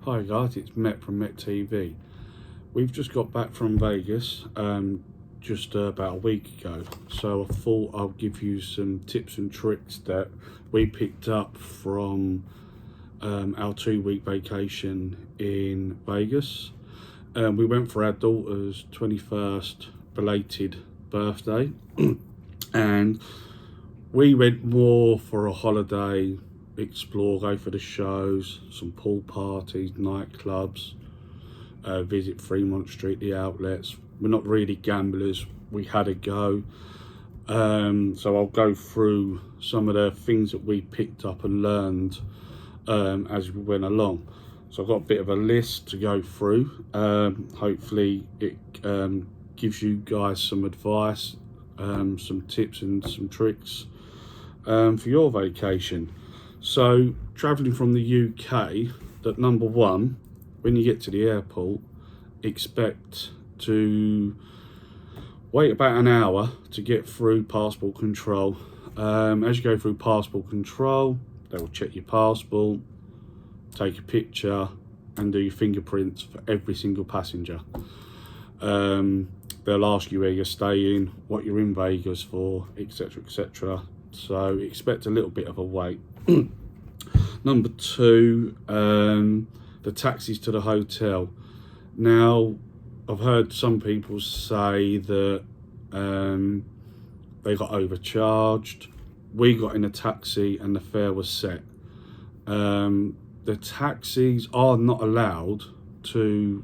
Hi guys, it's Met from Met TV. We've just got back from Vegas just about a week ago, so I thought I'll give you some tips and tricks that we picked up from our 2-week vacation in Vegas. We went for our daughter's 21st belated birthday and we went more for a holiday, explore, go for the shows, some pool parties, nightclubs, visit Fremont Street, the outlets. We're not really gamblers, we had a go. So I'll go through some of the things that we picked up and learned as we went along. So I've got a bit of a list to go through. Hopefully it gives you guys some advice, some tips and some tricks for your vacation. So travelling from the UK, that number one, when you get to the airport, expect to wait about an hour to get through passport control. As you go through passport control, they will check your passport, take a picture and do your fingerprints for every single passenger. They'll ask you where you're staying, what you're in Vegas for, etc, etc. So expect a little bit of a wait. Number two, the taxis to the hotel. Now, I've heard some people say that they got overcharged. We got in a taxi and the fare was set. The taxis are not allowed to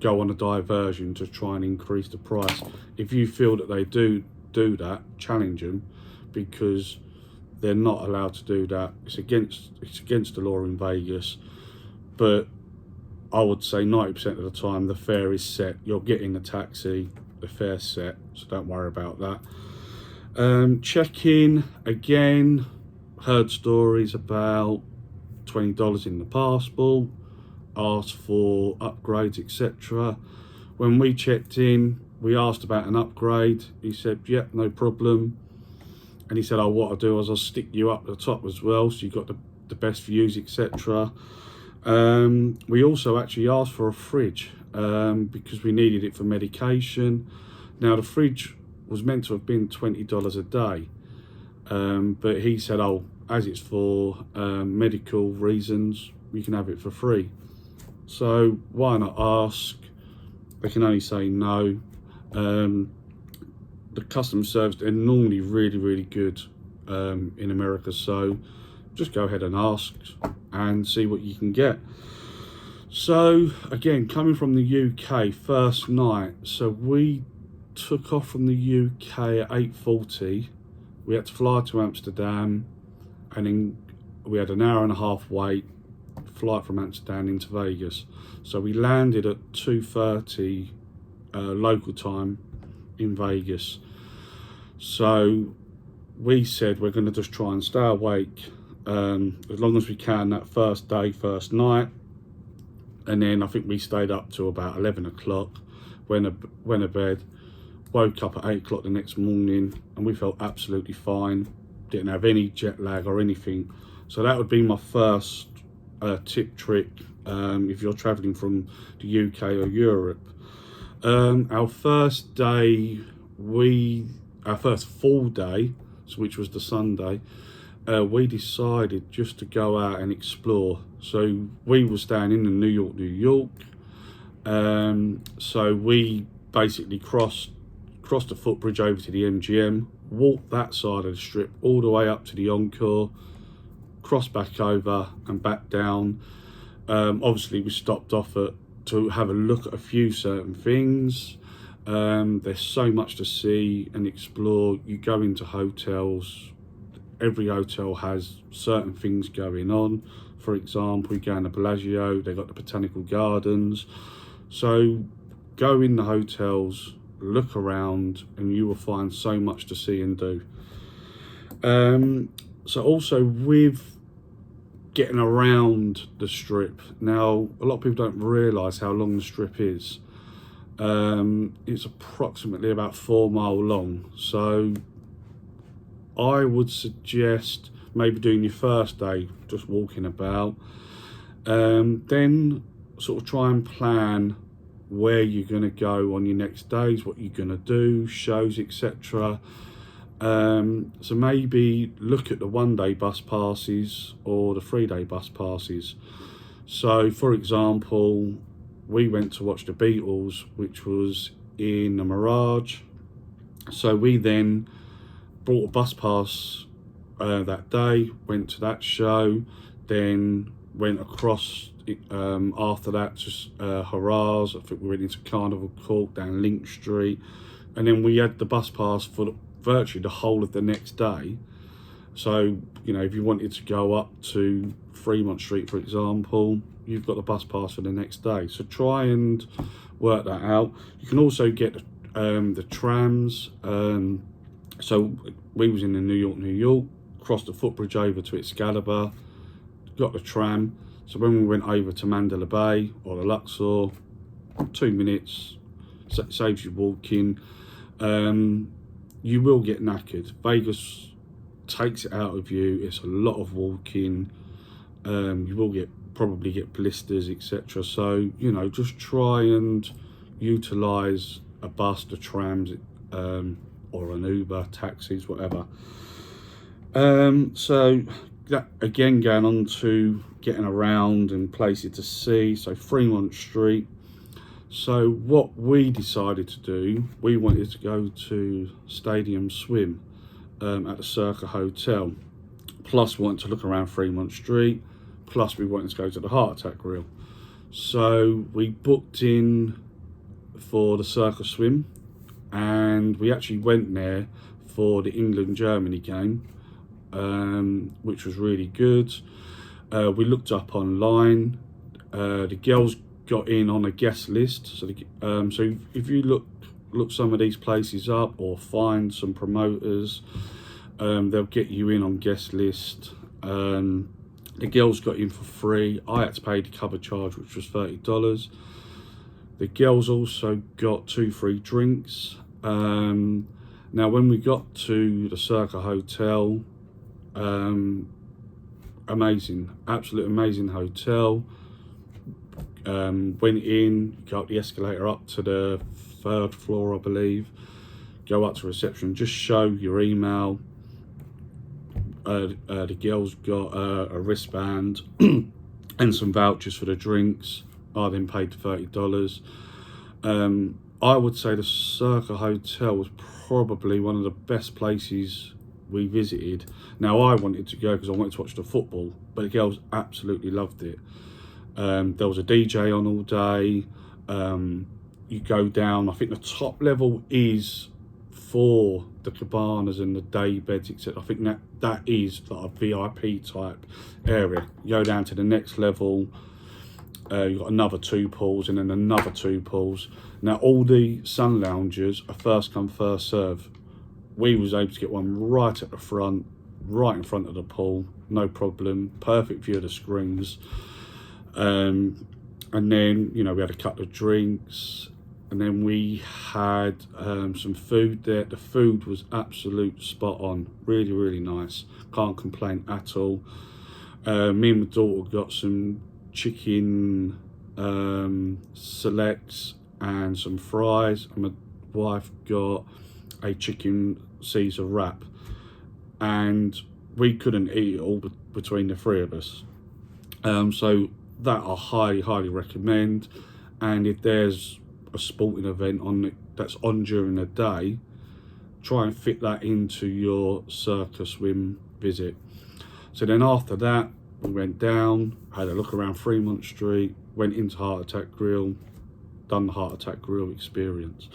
go on a diversion to try and increase the price. If you feel that they do that, challenge them, because they're not allowed to do that. It's against the law in Vegas. But I would say 90% of the time the fare is set. You're getting a taxi, the fare's set, so don't worry about that. Check-in, again, heard stories about $20 in the passport, asked for upgrades, etc. When we checked in, we asked about an upgrade. He said, yep, no problem. And he said, oh, what I'll do is I'll stick you up the top as well, so you've got the best views, etc. We also actually asked for a fridge because we needed it for medication. Now, the fridge was meant to have been $20 a day, but he said, oh, as it's for medical reasons, we can have it for free. So why not ask? They can only say no. The customer service, they're normally really good in America, so just go ahead and ask and see what you can get. So again, coming from the UK, first night, so we took off from the UK at 8:40. We had to fly to Amsterdam, and then we had an hour and a half wait, flight from Amsterdam into Vegas. So we landed at 2:30 local time in Vegas. So we said we're going to just try and stay awake as long as we can that first day, first night. And then I think we stayed up to about 11 o'clock, went to bed, woke up at 8 o'clock the next morning, and we felt absolutely fine. Didn't have any jet lag or anything. So that would be my first tip, trick, if you're traveling from the UK or Europe. Our first day, our first full day, which was the Sunday, we decided just to go out and explore. So we were staying in New York. So we basically crossed the footbridge over to the MGM, walked that side of the strip all the way up to the Encore, crossed back over and back down. Obviously we stopped off to have a look at a few certain things. There's so much to see and explore. You go into hotels, every hotel has certain things going on. For example, you go in the Bellagio, they've got the botanical gardens. So go in the hotels, look around, and you will find so much to see and do. So also with getting around the strip, now a lot of people don't realise how long the strip is. It's approximately about 4 miles long, so I would suggest maybe doing your first day just walking about, then sort of try and plan where you're going to go on your next days, what you're going to do, shows, etc. So maybe look at the 1-day bus passes or the 3-day bus passes. So for example, we went to watch the Beatles, which was in the Mirage. So we then bought a bus pass that day, went to that show, then went across after that to Hurrahs. I think we went into Carnival Court, down Link Street, and then we had the bus pass for virtually the whole of the next day. So, you know, if you wanted to go up to Fremont Street, for example, you've got the bus pass for the next day. So try and work that out. You can also get the trams. So we was in the New York, crossed the footbridge over to Excalibur, got the tram. So when we went over to Mandalay Bay or the Luxor, 2 minutes, saves you walking. You will get knackered. Vegas takes it out of you. It's a lot of walking. You will probably get blisters, etc. So, you know, just try and utilize a bus, the trams, or an Uber, taxis, whatever. So that again, going on to getting around and places to see. So Fremont Street. So what we decided to do, we wanted to go to Stadium Swim at the Circa Hotel. Plus we wanted to look around Fremont Street. Plus we wanted to go to the Heart Attack Grill. So we booked in for the Circa Swim, and we actually went there for the England-Germany game, which was really good. We looked up online. The girls got in on a guest list. So, so if you look some of these places up or find some promoters, they'll get you in on guest list. The girls got in for free. I had to pay the cover charge, which was $30. The girls also got 2 free drinks. Now, when we got to the Circa Hotel, amazing, absolute amazing hotel. Went in, go up the escalator up to the 3rd floor, I believe. Go up to reception, just show your email. The girls got a wristband and some vouchers for the drinks. I then paid $30. I would say the Circa Hotel was probably one of the best places we visited. Now, I wanted to go because I wanted to watch the football, but the girls absolutely loved it. There was a DJ on all day. You go down, I think the top level is for the cabanas and the day beds, etc. I think that is like a VIP type area. You go down to the next level, you've got another 2 pools and then another 2 pools. Now all the sun loungers are first come first serve. We was able to get one right at the front, right in front of the pool, no problem, perfect view of the screens. And then, you know, we had a couple of drinks, and then we had some food there. The food was absolute spot on, really, really nice. Can't complain at all. Me and my daughter got some chicken selects and some fries, and my wife got a chicken Caesar wrap, and we couldn't eat it all between the 3 of us. So that I highly recommend. And if there's a sporting event that's on during the day, try and fit that into your Circa Swim visit. So then after that, we went down, had a look around Fremont Street, went into Heart Attack Grill, done the Heart Attack Grill experience.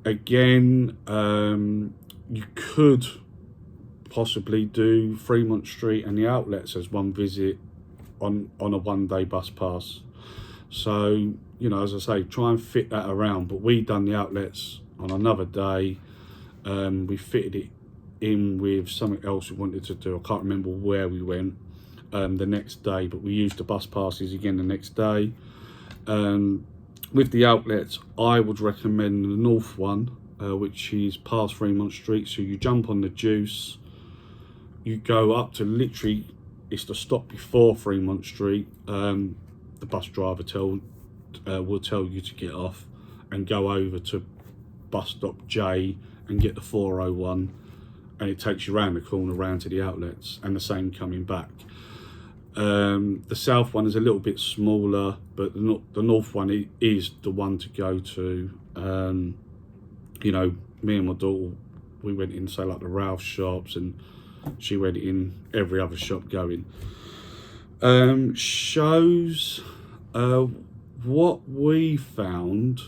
Again, you could possibly do Fremont Street and the outlets as one visit on a 1-day bus pass. So, you know, as I say, try and fit that around. But we done the outlets on another day. We fitted it in with something else we wanted to do. I can't remember where we went the next day, but we used the bus passes again the next day. With the outlets, I would recommend the north one, which is past Fremont Street. So you jump on the Juice, you go up to literally, it's the stop before Fremont Street. the bus driver will tell you to get off and go over to bus stop J and get the 401, and it takes you around the corner round to the outlets, and the same coming back. The south one is a little bit smaller, but the north one is the one to go to. You know, me and my daughter, we went in, say, like the Ralph shops, and she went in every other shop going. Shows, what we found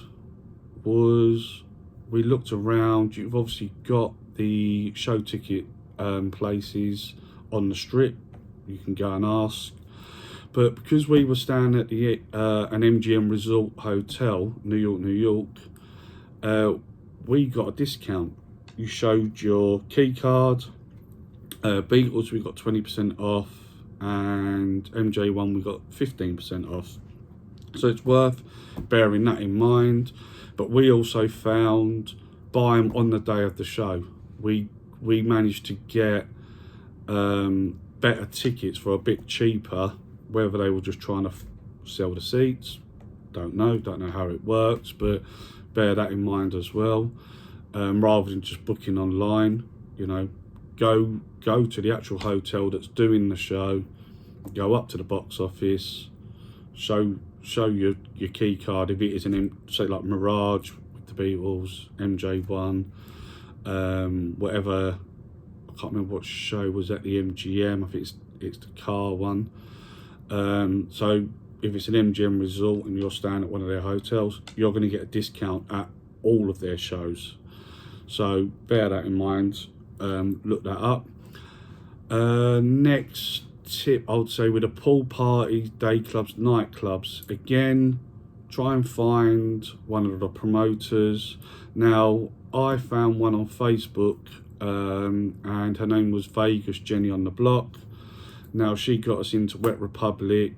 was, we looked around. You've obviously got the show ticket places on the strip. You can go and ask. But because we were staying at the an MGM Resort Hotel, New York, we got a discount. You showed your key card. Beatles, we got 20% off, and MJ1 we got 15% off. So it's worth bearing that in mind. But we also found, buy them on the day of the show. We managed to get better tickets for a bit cheaper. Whether they were just trying to sell the seats, don't know how it works, but bear that in mind as well. Rather than just booking online, you know, go to the actual hotel that's doing the show, go up to the box office, show your key card. If it is say like Mirage with the Beatles, MJ1, whatever, I can't remember what show was at the MGM. I think it's the car one. So if it's an MGM Resort and you're staying at one of their hotels, you're going to get a discount at all of their shows. So bear that in mind. Look that up. Next tip, I would say, with the pool parties, day clubs, nightclubs, again, try and find one of the promoters. Now, I found one on Facebook, and her name was Vega's Jenny on the Block. Now, she got us into Wet Republic,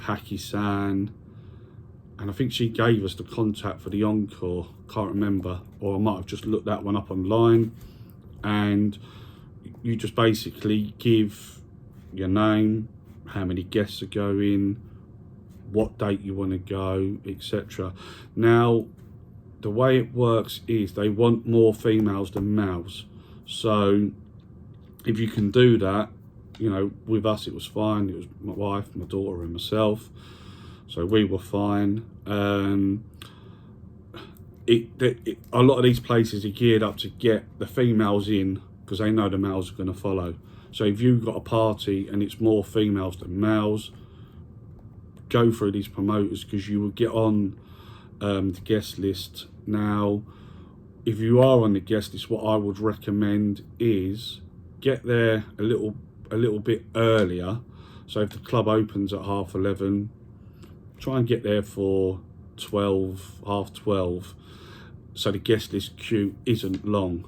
Hakkasan, and I think she gave us the contact for the Encore. Can't remember, or I might have just looked that one up online. And you just basically give your name, how many guests are going, what date you want to go, etc. Now, the way it works is they want more females than males. So if you can do that, you know, with us it was fine. It was my wife, my daughter and myself, so we were fine. A lot of these places are geared up to get the females in because they know the males are going to follow. So if you've got a party and it's more females than males, go through these promoters because you will get on the guest list. Now, if you are on the guest list, what I would recommend is get there a little bit earlier. So if the club opens at 11:30, try and get there for 12, half 12, so the guest list queue isn't long.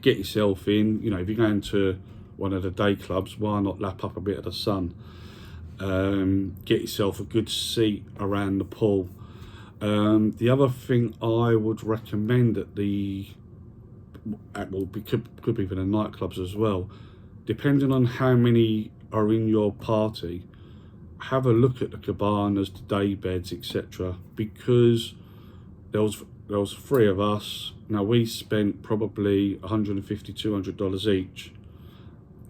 Get yourself in. You know, if you're going to one of the day clubs, why not lap up a bit of the sun? Get yourself a good seat around the pool. The other thing I would recommend at could be for the nightclubs as well, depending on how many are in your party, have a look at the cabanas, the day beds, etc. Because there was 3 of us. Now we spent probably $150, $200 each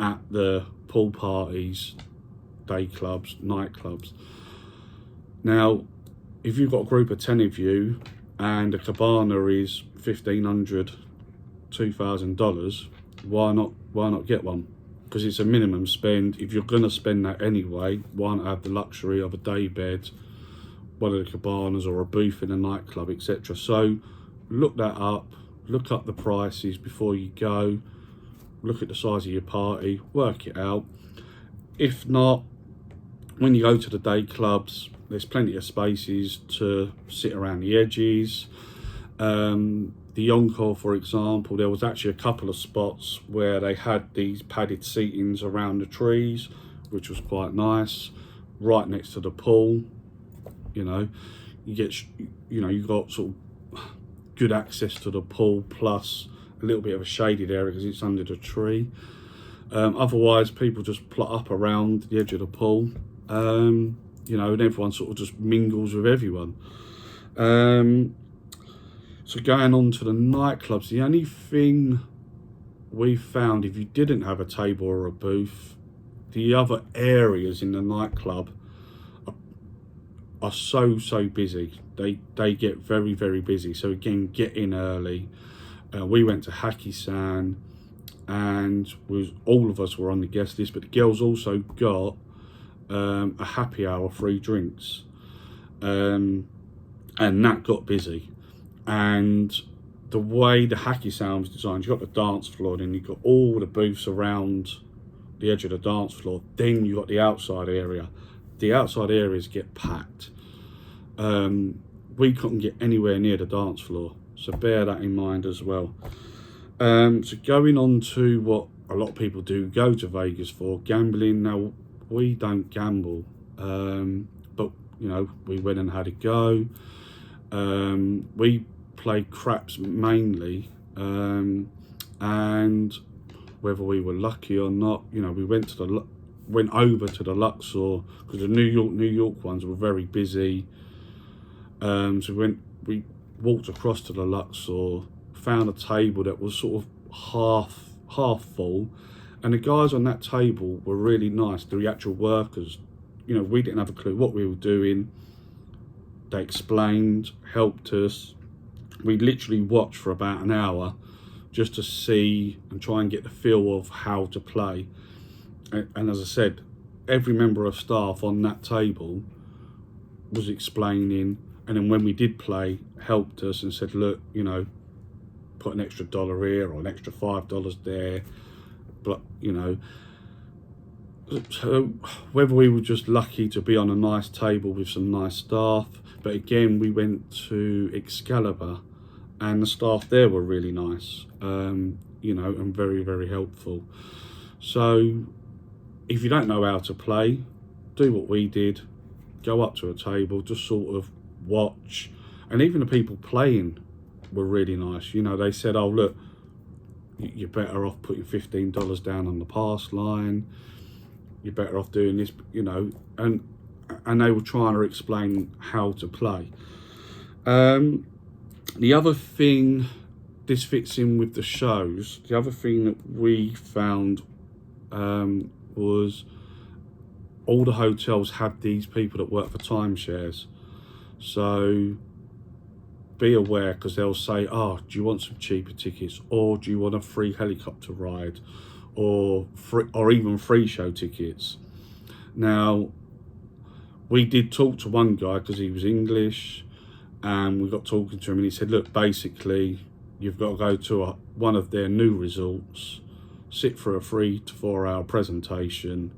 at the pool parties, day clubs, nightclubs. Now, if you've got a group of 10 of you and a cabana is $1,500, $2,000, why not get one? Because it's a minimum spend. If you're going to spend that anyway, why not have the luxury of a day bed, one of the cabanas, or a booth in a nightclub, etc. So look that up, look up the prices before you go, look at the size of your party, work it out. If not, when you go to the day clubs, there's plenty of spaces to sit around the edges. The Encore, for example, there was actually a couple of spots where they had these padded seatings around the trees, which was quite nice, right next to the pool. You know, you got sort of good access to the pool, plus a little bit of a shaded area because it's under the tree. Otherwise, people just plot up around the edge of the pool. you know, and everyone sort of just mingles with everyone. So going on to the nightclubs, the only thing we found, if you didn't have a table or a booth, the other areas in the nightclub are so busy. They get very busy. So again, get in early. We went to Hakkasan, and all of us were on the guest list, but the girls also got a happy hour, free drinks, and that got busy. And the way the Hakkasan was designed, you got the dance floor, and then you got all the booths around the edge of the dance floor. Then you got the outside area. The outside areas get packed. We couldn't get anywhere near the dance floor, so bear that in mind as well. So going on to what a lot of people do go to Vegas for, gambling. Now, we don't gamble, but you know, we went and had a go. We played craps mainly, and whether we were lucky or not, you know, we went over to the Luxor, because the New York ones were very busy. So we walked across to the Luxor, found a table that was sort of half full, and the guys on that table were really nice. The actual workers, you know, we didn't have a clue what we were doing. They explained, helped us. We literally watched for about an hour just to see and try and get the feel of how to play. And as I said, every member of staff on that table was explaining, and then when we did play, helped us and said, look, you know, put an extra $1 here or an extra $5 there. But, you know, so whether we were just lucky to be on a nice table with some nice staff, but again, we went to Excalibur, and the staff there were really nice, you know, and very helpful. So if you don't know how to play, do what we did. Go up to a table, just sort of watch. And even the people playing were really nice. You know, they said, oh, look, you're better off putting $15 down on the pass line. You're better off doing this, you know. And they were trying to explain how to play. The other thing, this fits in with the shows, the other thing that we found was all the hotels have these people that work for Timeshares. So be aware, because they'll say, oh, do you want some cheaper tickets, or do you want a free helicopter ride, or even free show tickets? Now, we did talk to one guy because he was English, and we got talking to him, and he said, look, basically you've got to go to one of their new resorts, sit for a 3 to 4 hour presentation,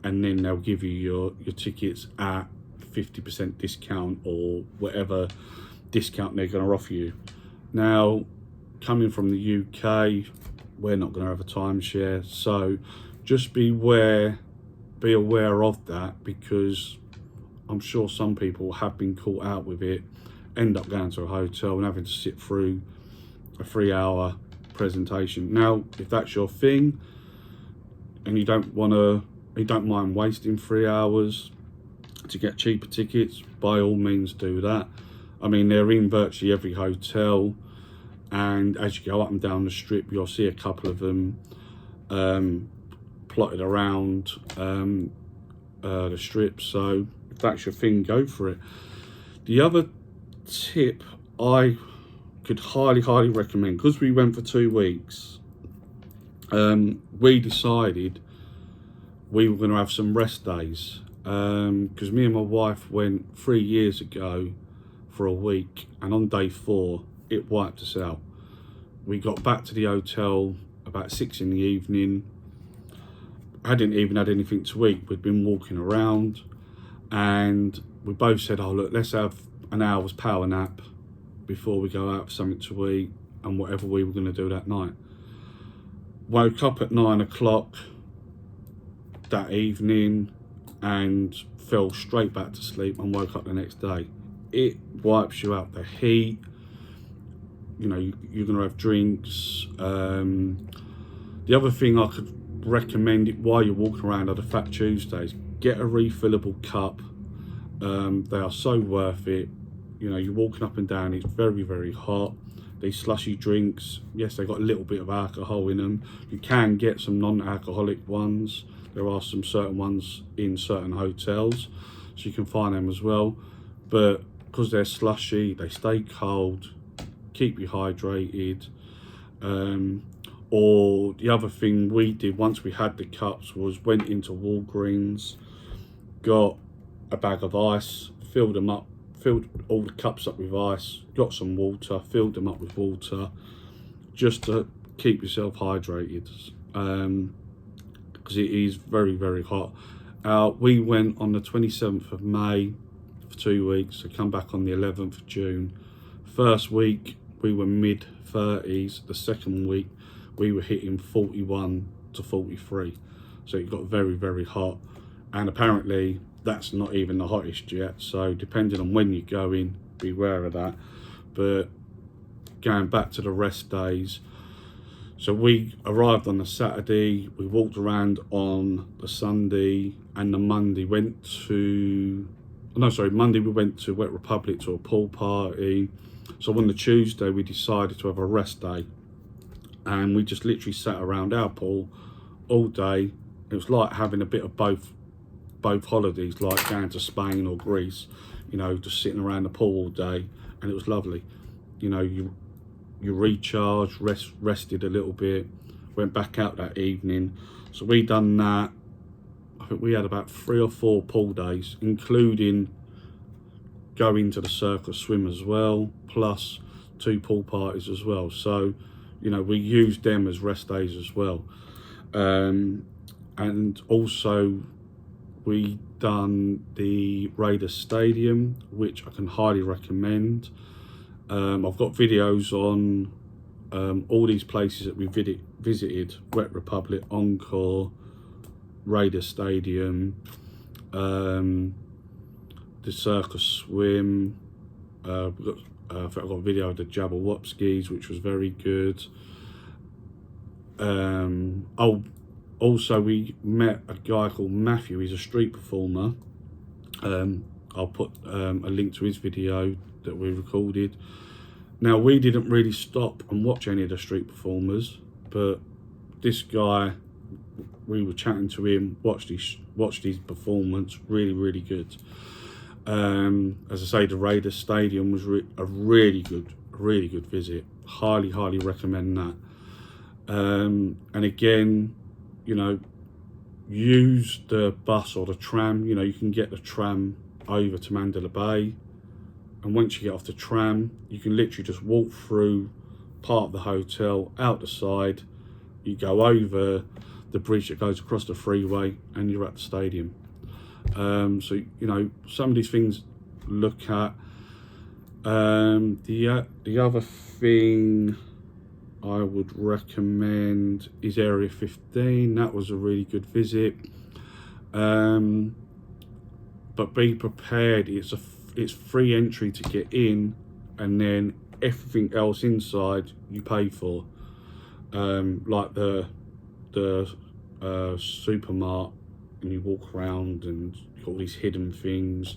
and then they'll give you your tickets at 50% discount or whatever discount they're going to offer you. Now, coming from the UK, we're not going to have a timeshare, so just be aware of that, because I'm sure some people have been caught out with it, end up going to a hotel and having to sit through a 3 hour presentation. Now, if that's your thing and you don't mind wasting 3 hours to get cheaper tickets, by all means do that. I mean, they're in virtually every hotel, and as you go up and down the strip, you'll see a couple of them plotted around the strip. So if that's your thing, go for it. The other tip I could highly recommend, because we went for 2 weeks, we decided we were going to have some rest days, because me and my wife went 3 years ago for a week, and on day 4 it wiped us out. We got back to the hotel about 6 in the evening. I hadn't even had anything to eat. We'd been walking around, and we both said, oh look, let's have an hour's power nap before we go out for something to eat and whatever we were going to do that night. Woke up at 9 o'clock that evening and fell straight back to sleep, and woke up the next day. It wipes you out. The heat, you know, you're going to have drinks. The other thing I could recommend it while you're walking around are the Fat Tuesdays. Get a refillable cup They are so worth it. You know, you're walking up and down, it's very, very hot. These slushy drinks, yes, they got a little bit of alcohol in them. You can get some non-alcoholic ones. There are some certain ones in certain hotels, so you can find them as well. But because they're slushy, they stay cold, keep you hydrated. Or the other thing we did once we had the cups was went into Walgreens, got a bag of ice, filled them up, filled all the cups up with ice, got some water, filled them up with water, just to keep yourself hydrated, because it is very, very hot. We went on the 27th of May for 2 weeks, so come back on the 11th of June. First week we were mid 30s, the second week we were hitting 41 to 43, so it got very, very hot. And apparently that's not even the hottest yet, so depending on when you're going, beware of that. But going back to the rest days, so we arrived on the Saturday, we walked around on the Sunday, and the Monday Monday we went to Wet Republic to a pool party. So on the Tuesday we decided to have a rest day, and we just literally sat around our pool all day. It was like having a bit of both holidays, like going to Spain or Greece, you know, just sitting around the pool all day, and it was lovely. You know, you recharged, rested a little bit, went back out that evening. So we done that. I think we had about 3 or 4 pool days, including going to the Circa swim as well, plus 2 pool parties as well. So, you know, we used them as rest days as well. And also we done the Raiders Stadium, which I can highly recommend. I've got videos on all these places that we visited: Wet Republic, Encore, Raiders Stadium, the Circa swim. I think I've got a video of the Jabbawockeez, which was very good. Also we met a guy called Matthew. He's a street performer. I'll put a link to his video that we recorded. Now, we didn't really stop and watch any of the street performers, but this guy, we were chatting to him, watched his performance, really, really good. As I say, the Raiders Stadium was a really good visit. Highly recommend that. And again, you know, use the bus or the tram. You know, you can get the tram over to Mandalay Bay, and once you get off the tram, you can literally just walk through part of the hotel, out the side, you go over the bridge that goes across the freeway, and you're at the stadium. So, you know, some of these things look at. The other thing I would recommend is Area 15. That was a really good visit. But be prepared, it's free entry to get in, and then everything else inside you pay for. Like the supermarket, and you walk around and you've got all these hidden things.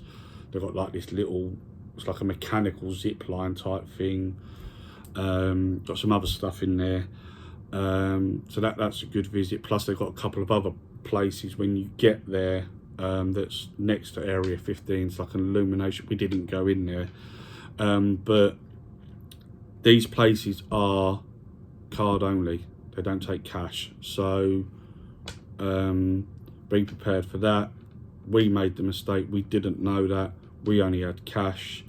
They've got like this little, it's like a mechanical zip line type thing. Got some other stuff in there. So that's a good visit. Plus they've got a couple of other places when you get there, that's next to Area 15. It's like an illumination. We didn't go in there, but these places are card only. They don't take cash, so be prepared for that. We made the mistake, we didn't know that. We only had cash,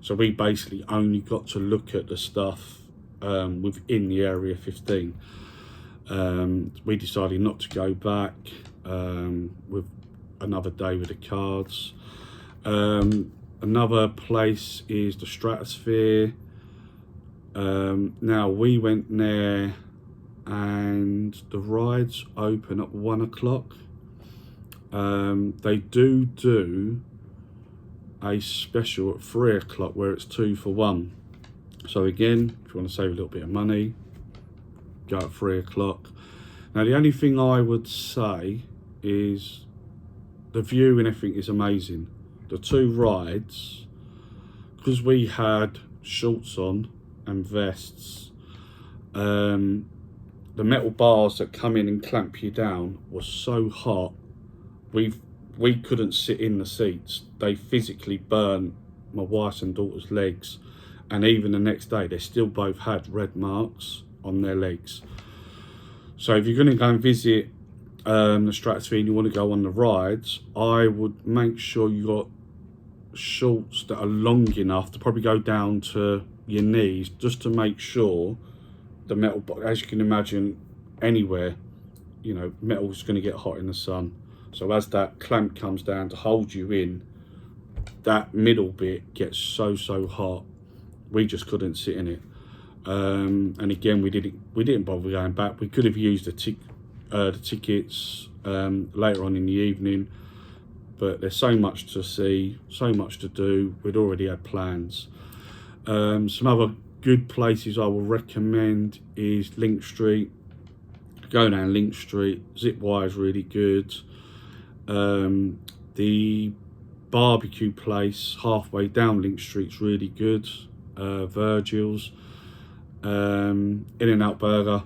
so we basically only got to look at the stuff within the Area 15. We decided not to go back with another day with the cards. Another place is the Stratosphere. Now we went there and the rides open at 1 o'clock. They do a special at 3 o'clock where it's 2 for 1. So again, if you want to save a little bit of money, go at 3 o'clock. Now the only thing I would say is the view and everything is amazing, the 2 rides, because we had shorts on and vests, the metal bars that come in and clamp you down was so hot, we couldn't sit in the seats. They physically burnt my wife's and daughter's legs, and even the next day they still both had red marks on their legs. So if you're going to go and visit the Stratosphere and you want to go on the rides, I would make sure you got shorts that are long enough to probably go down to your knees, just to make sure the metal, as you can imagine, anywhere, you know, metal's going to get hot in the sun. So as that clamp comes down to hold you in, that middle bit gets so hot. We just couldn't sit in it. And again, we didn't bother going back. We could have used the tickets later on in the evening, but there's so much to see, so much to do. We'd already had plans. Some other good places I will recommend is Link Street. Go down Link Street. Zip wire is really good. The barbecue place halfway down Link Street's really good. Virgil's, In-N-Out Burger.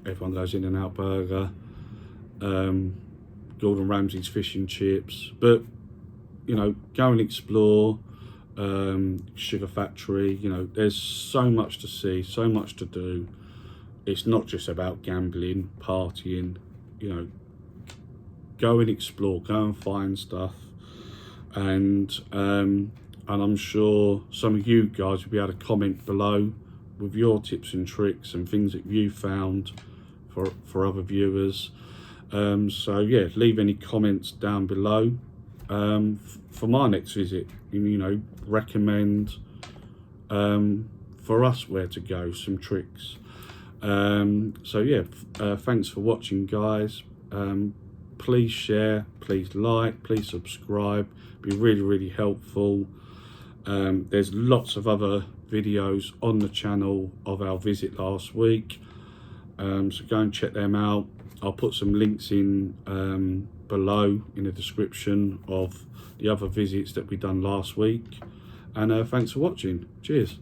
Everyone goes In-N-Out Burger. Gordon Ramsay's fish and chips. But you know, go and explore. Sugar Factory. You know, there's so much to see, so much to do. It's not just about gambling, partying. You know, go and explore, go and find stuff, and I'm sure some of you guys will be able to comment below with your tips and tricks and things that you found for other viewers. So yeah, leave any comments down below for my next visit. You know, recommend for us where to go, some tricks. So yeah, thanks for watching, guys. Please share, please like, please subscribe. Be really helpful. There's lots of other videos on the channel of our visit last week, so go and check them out. I'll put some links in below in the description of the other visits that we done last week, and thanks for watching. Cheers.